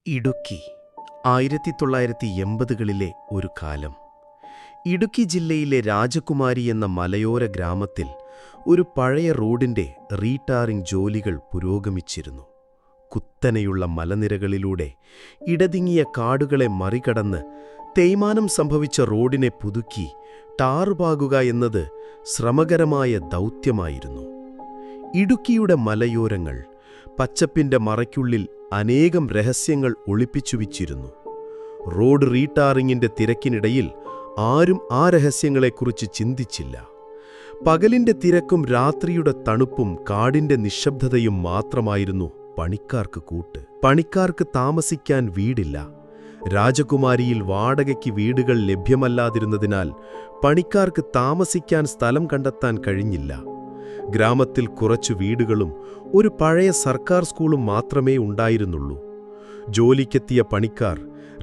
ഇടുക്കി 1980കളിലെ ഒരു കാലം. ഇടുക്കി ജില്ലയിലെ രാജകുമാരി എന്ന മലയോര ഗ്രാമത്തിൽ ഒരു പഴയ റോഡിന്റെ റീടാറിംഗ് ജോലികൾ പുരോഗമിച്ചിരുന്നു. കുത്തനെയുള്ള മലനിരകളിലൂടെ ഇടതിങ്ങിയ കാടുകളെ മറികടന്ന് തേയ്മാനം സംഭവിച്ച റോഡിനെ പുതുക്കി ടാറുപാകുക എന്നത് ശ്രമകരമായ ദൗത്യമായിരുന്നു. ഇടുക്കിയുടെ മലയോരങ്ങൾ പച്ചപ്പിന്റെ മറയ്ക്കുള്ളിൽ അനേകം രഹസ്യങ്ങൾ ഒളിപ്പിച്ചുവച്ചിരുന്നു. റോഡ് റീടാറിങ്ങിന്റെ തിരക്കിനിടയിൽ ആരും ആ രഹസ്യങ്ങളെക്കുറിച്ച് ചിന്തിച്ചില്ല. പകലിന്റെ തിരക്കും രാത്രിയുടെ തണുപ്പും കാടിന്റെ നിശബ്ദതയും മാത്രമായിരുന്നു പണിക്കാർക്ക് കൂട്ട്. പണിക്കാർക്ക് താമസിക്കാൻ വീടില്ല. രാജകുമാരിയിൽ വാടകയ്ക്ക് വീടുകൾ ലഭ്യമല്ലാതിരുന്നതിനാൽ പണിക്കാർക്ക് താമസിക്കാൻ സ്ഥലം കണ്ടെത്താൻ കഴിഞ്ഞില്ല. ഗ്രാമത്തിൽ കുറച്ചു വീടുകളും ഒരു പഴയ സർക്കാർ സ്കൂളും മാത്രമേ ഉണ്ടായിരുന്നുള്ളൂ. ജോലിക്കെത്തിയ പണിക്കാർ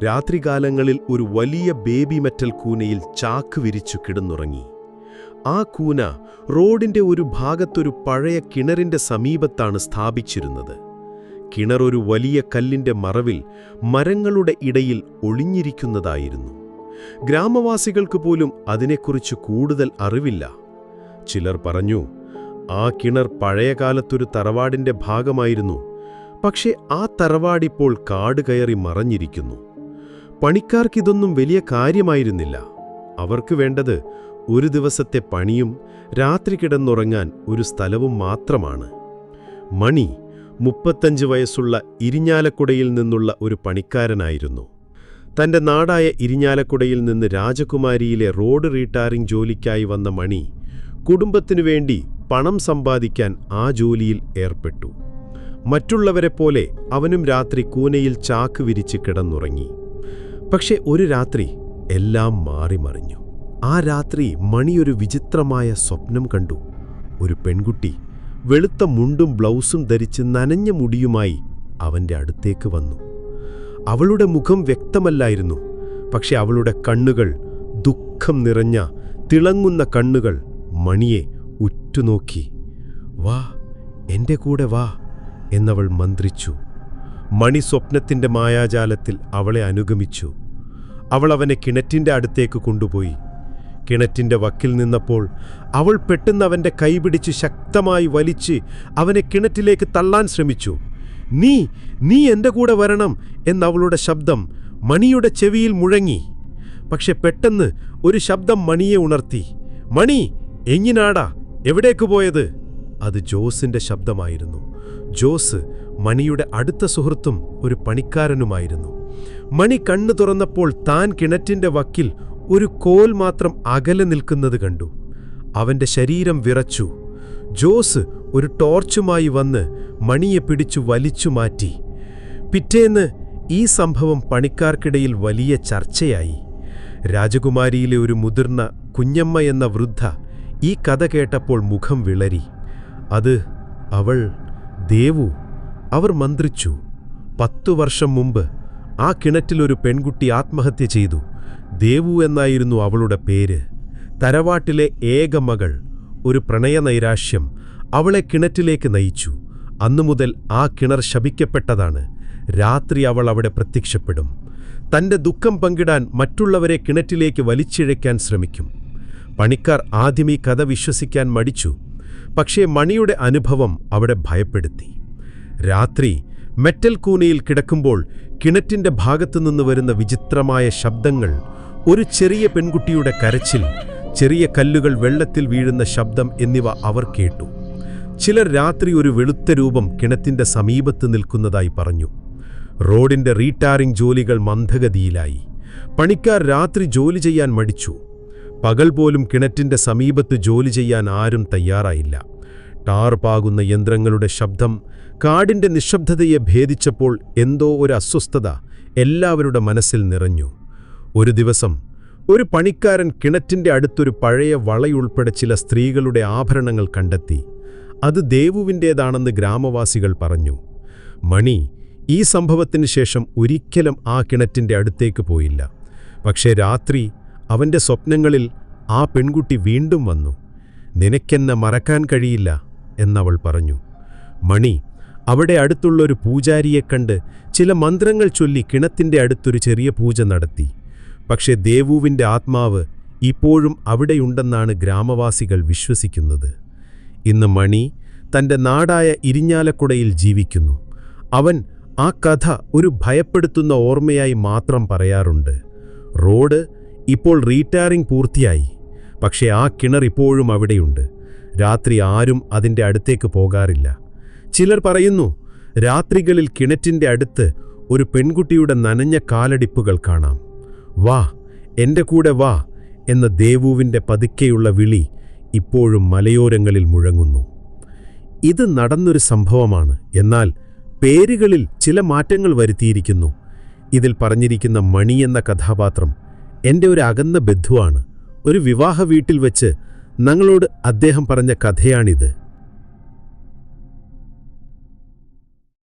രാത്രികാലങ്ങളിൽ ഒരു വലിയ ബേബി മെറ്റൽ കൂനയിൽ ചാക്ക് വിരിച്ചു കിടന്നുറങ്ങി. ആ കൂന റോഡിന്റെ ഒരു ഭാഗത്തൊരു പഴയ കിണറിന്റെ സമീപത്താണ് സ്ഥാപിച്ചിരുന്നത്. കിണർ ഒരു വലിയ കല്ലിന്റെ മറവിൽ മരങ്ങളുടെ ഇടയിൽ ഒളിഞ്ഞിരിക്കുന്നതായിരുന്നു. ഗ്രാമവാസികൾക്ക് പോലും അതിനെക്കുറിച്ച് കൂടുതൽ അറിവില്ല. ചിലർ പറഞ്ഞു, ആ കിണർ പഴയകാലത്തൊരു തറവാടിന്റെ ഭാഗമായിരുന്നു. പക്ഷേ ആ തറവാടിപ്പോൾ കാട് കയറി മറഞ്ഞിരിക്കുന്നു. പണിക്കാർക്കിതൊന്നും വലിയ കാര്യമായിരുന്നില്ല. അവർക്ക് വേണ്ടത് ഒരു ദിവസത്തെ പണിയും രാത്രി കിടന്നുറങ്ങാൻ ഒരു സ്ഥലവും മാത്രമാണ്. മണി 35 വയസ്സുള്ള ഇരിഞ്ഞാലക്കുടയിൽ നിന്നുള്ള ഒരു പണിക്കാരനായിരുന്നു. തന്റെ നാടായ ഇരിഞ്ഞാലക്കുടയിൽ നിന്ന് രാജകുമാരിയിലെ റോഡ് റീടാറിംഗ് ജോലിക്കായി വന്ന മണി കുടുംബത്തിനു വേണ്ടി പണം സമ്പാദിക്കാൻ ആ ജോലിയിൽ ഏർപ്പെട്ടു. മറ്റുള്ളവരെപ്പോലെ അവനും രാത്രി കൂനയിൽ ചാക്ക് വിരിച്ച് കിടന്നുറങ്ങി. പക്ഷെ ഒരു രാത്രി എല്ലാം മാറിമറിഞ്ഞു. ആ രാത്രി മണി ഒരു വിചിത്രമായ സ്വപ്നം കണ്ടു. ഒരു പെൺകുട്ടി വെളുത്ത മുണ്ടും ബ്ലൗസും ധരിച്ച് നനഞ്ഞ മുടിയുമായി അവന്റെ അടുത്തേക്ക് വന്നു. അവളുടെ മുഖം വ്യക്തമല്ലായിരുന്നു. പക്ഷെ അവളുടെ കണ്ണുകൾ, ദുഃഖം നിറഞ്ഞ തിളങ്ങുന്ന കണ്ണുകൾ മണിയെ ഉറ്റുനോക്കി. വാ, എന്റെ കൂടെ വാ എന്നവൾ മന്ത്രിച്ചു. മണി സ്വപ്നത്തിന്റെ മായാജാലത്തിൽ അവളെ അനുഗമിച്ചു. അവൾ അവനെ കിണറ്റിന്റെ അടുത്തേക്ക് കൊണ്ടുപോയി. കിണറ്റിന്റെ വക്കിൽ നിന്നപ്പോൾ അവൾ പെട്ടെന്ന് അവന്റെ കൈപിടിച്ച് ശക്തമായി വലിച്ച് അവനെ കിണറ്റിലേക്ക് തള്ളാൻ ശ്രമിച്ചു. നീ എന്റെ കൂടെ വരണം എന്നവളുടെ ശബ്ദം മണിയുടെ ചെവിയിൽ മുഴങ്ങി. പക്ഷെ പെട്ടെന്ന് ഒരു ശബ്ദം മണിയെ ഉണർത്തി. മണി, എങ്ങിനാടാ, എവിടേക്ക് പോയത്? അത് ജോസിന്റെ ശബ്ദമായിരുന്നു. ജോസ് മണിയുടെ അടുത്ത സുഹൃത്തും ഒരു പണിക്കാരനുമായിരുന്നു. മണി കണ്ണു തുറന്നപ്പോൾ താൻ കിണറ്റിന്റെ വക്കിൽ ഒരു കോൽ മാത്രം അകലെ നിൽക്കുന്നത് കണ്ടു. അവന്റെ ശരീരം വിറച്ചു. ജോസ് ഒരു ടോർച്ചുമായി വന്ന് മണിയെ പിടിച്ചു വലിച്ചു മാറ്റി. പിറ്റേന്ന് ഈ സംഭവം പണിക്കാർക്കിടയിൽ വലിയ ചർച്ചയായി. രാജകുമാരിയിലെ ഒരു മുതിർന്ന കുഞ്ഞമ്മ എന്ന വൃദ്ധ ഈ കഥ കേട്ടപ്പോൾ മുഖം വിളരി. അത് അവൾ ദേവു, അവർ മന്ത്രിച്ചു. 10 വർഷം മുമ്പ് ആ കിണറ്റിലൊരു പെൺകുട്ടി ആത്മഹത്യ ചെയ്തു. ദേവു എന്നായിരുന്നു അവളുടെ പേര്. തറവാട്ടിലെ ഏക മകൾ. ഒരു പ്രണയനൈരാശ്യം അവളെ കിണറ്റിലേക്ക് നയിച്ചു. അന്നുമുതൽ ആ കിണർ ശപിക്കപ്പെട്ടതാണ്. രാത്രി അവൾ അവിടെ പ്രത്യക്ഷപ്പെടും. തന്റെ ദുഃഖം പങ്കിടാൻ മറ്റുള്ളവരെ കിണറ്റിലേക്ക് വലിച്ചിഴയ്ക്കാൻ ശ്രമിക്കും. പണിക്കാർ ആദ്യം ഈ കഥ വിശ്വസിക്കാൻ മടിച്ചു. പക്ഷേ മണിയുടെ അനുഭവം അവിടെ ഭയപ്പെടുത്തി. രാത്രി മെറ്റൽ കൂനയിൽ കിടക്കുമ്പോൾ കിണറ്റിന്റെ ഭാഗത്തുനിന്ന് വരുന്ന വിചിത്രമായ ശബ്ദങ്ങൾ, ഒരു ചെറിയ പെൺകുട്ടിയുടെ കരച്ചിൽ, ചെറിയ കല്ലുകൾ വെള്ളത്തിൽ വീഴുന്ന ശബ്ദം എന്നിവ അവർ കേട്ടു. ചിലർ രാത്രി ഒരു വെളുത്ത രൂപം കിണറ്റിന്റെ സമീപത്ത് നിൽക്കുന്നതായി പറഞ്ഞു. റോഡിന്റെ റീടാറിംഗ് ജോലികൾ മന്ദഗതിയിലായി. പണിക്കാർ രാത്രി ജോലി ചെയ്യാൻ മടിച്ചു. പകൽ പോലും കിണറ്റിന്റെ സമീപത്ത് ജോലി ചെയ്യാൻ ആരും തയ്യാറായില്ല. ടാർ പാകുന്ന യന്ത്രങ്ങളുടെ ശബ്ദം കാടിന്റെ നിശബ്ദതയെ ഭേദിച്ചപ്പോൾ എന്തോ ഒരു അസ്വസ്ഥത എല്ലാവരുടെ മനസ്സിൽ നിറഞ്ഞു. ഒരു ദിവസം ഒരു പണിക്കാരൻ കിണറ്റിന്റെ അടുത്തൊരു പഴയ വളയുൾപ്പെടെ ചില സ്ത്രീകളുടെ ആഭരണങ്ങൾ കണ്ടെത്തി. അത് ദേവുവിൻ്റേതാണെന്ന് ഗ്രാമവാസികൾ പറഞ്ഞു. മണി ഈ സംഭവത്തിന് ശേഷം ഒരിക്കലും ആ കിണറ്റിന്റെ അടുത്തേക്ക് പോയില്ല. പക്ഷേ രാത്രി അവന്റെ സ്വപ്നങ്ങളിൽ ആ പെൺകുട്ടി വീണ്ടും വന്നു. നിനക്കെന്നെ മറക്കാൻ കഴിയില്ല എന്നവൾ പറഞ്ഞു. മണി അവിടെ അടുത്തുള്ളൊരു പൂജാരിയെ കണ്ട് ചില മന്ത്രങ്ങൾ ചൊല്ലി കിണറ്റിൻ്റെ അടുത്തൊരു ചെറിയ പൂജ നടത്തി. പക്ഷേ ദേവുവിൻ്റെ ആത്മാവ് ഇപ്പോഴും അവിടെയുണ്ടെന്നാണ് ഗ്രാമവാസികൾ വിശ്വസിക്കുന്നത്. ഇന്ന് മണി തൻ്റെ നാടായ ഇരിഞ്ഞാലക്കുടയിൽ ജീവിക്കുന്നു. അവൻ ആ കഥ ഒരു ഭയപ്പെടുത്തുന്ന ഓർമ്മയായി മാത്രം പറയാറുണ്ട്. റോഡ് ഇപ്പോൾ റീടാറിംഗ് പൂർത്തിയായി, പക്ഷേ ആ കിണർ ഇപ്പോഴും അവിടെയുണ്ട്. രാത്രി ആരും അതിൻ്റെ അടുത്തേക്ക് പോകാറില്ല. ചിലർ പറയുന്നു, രാത്രികളിൽ കിണറ്റിൻ്റെ അടുത്ത് ഒരു പെൺകുട്ടിയുടെ നനഞ്ഞ കാലടിപ്പുകൾ കാണാം. വാ, എൻ്റെ കൂടെ വാ എന്ന ദേവുവിൻ്റെ പതുക്കെയുള്ള വിളി ഇപ്പോഴും മലയോരങ്ങളിൽ മുഴങ്ങുന്നു. ഇത് നടന്നൊരു സംഭവമാണ്, എന്നാൽ പേരുകളിൽ ചില മാറ്റങ്ങൾ വരുത്തിയിരിക്കുന്നു. ഇതിൽ പറഞ്ഞിരിക്കുന്ന മണി എന്ന കഥാപാത്രം എൻ്റെ ഒരു അകന്ന ബന്ധുവാണ്. ഒരു വിവാഹ വീട്ടിൽ വെച്ച് ഞങ്ങളോട് അദ്ദേഹം പറഞ്ഞ കഥയാണിത്.